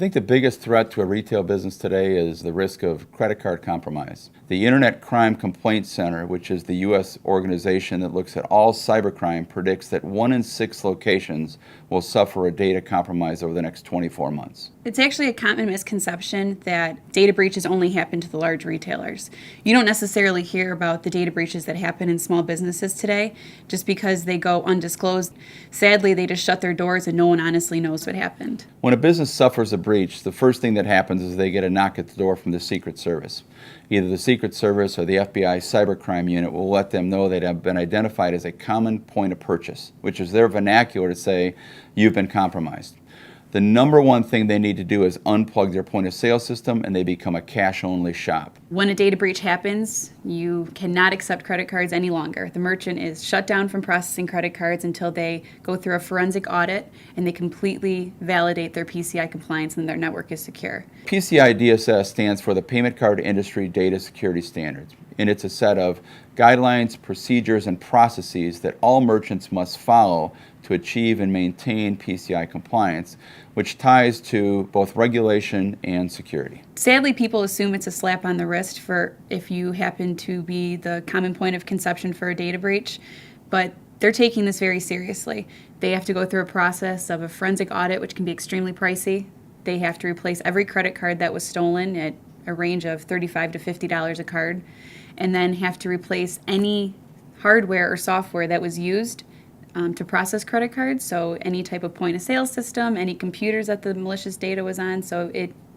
think the biggest threat to a retail business today is the risk of credit card compromise. The Internet Crime Complaint Center, which is the U.S. organization that looks at all cybercrime, predicts that 1 in 6 locations will suffer a data compromise over the next 24 months. It's actually a common misconception that data breaches only happen to the large retailers. You don't necessarily hear about the data breaches that happen in small businesses today just because they go undisclosed. Sadly, they just shut their doors and no one honestly knows what happened. When a business suffers a breach, the first thing that happens is they get a knock at the door from the Secret Service. Either the Secret Service or the FBI Cybercrime Unit will let them know they have been identified as a common point of purchase, which is their vernacular to say, you've been compromised. The number one thing they need to do is unplug their point of sale system and they become a cash-only shop. When a data breach happens, you cannot accept credit cards any longer. The merchant is shut down from processing credit cards until they go through a forensic audit and they completely validate their PCI compliance and their network is secure. PCI DSS stands for the Payment Card Industry Data Security Standards, and it's a set of guidelines, procedures, and processes that all merchants must follow to achieve and maintain PCI compliance, which ties to both regulation and security. Sadly, people assume it's a slap on the wrist for if you happen to be the common point of conception for a data breach, but they're taking this very seriously. They have to go through a process of a forensic audit, which can be extremely pricey. They have to replace every credit card that was stolen at a range of $35 to $50 a card, and then have to replace any hardware or software that was used to process credit cards, so any type of point of sale system, any computers that the malicious data was on, so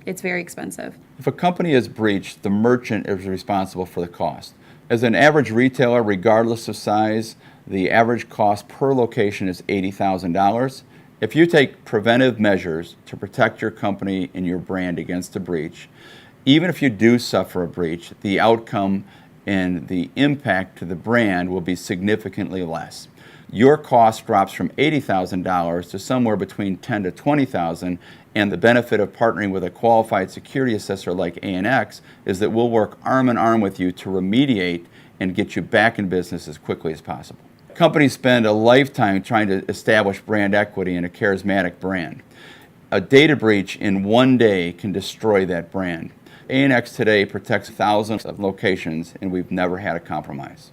it's very expensive. If a company is breached, the merchant is responsible for the cost. As an average retailer, regardless of size, the average cost per location is $80,000. If you take preventive measures to protect your company and your brand against a breach, even if you do suffer a breach, the outcome and the impact to the brand will be significantly less. Your cost drops from $80,000 to somewhere between $10,000 to $20,000, and the benefit of partnering with a qualified security assessor like ANX is that we'll work arm in arm with you to remediate and get you back in business as quickly as possible. Companies spend a lifetime trying to establish brand equity in a charismatic brand. A data breach in one day can destroy that brand. ANX today protects thousands of locations, and we've never had a compromise.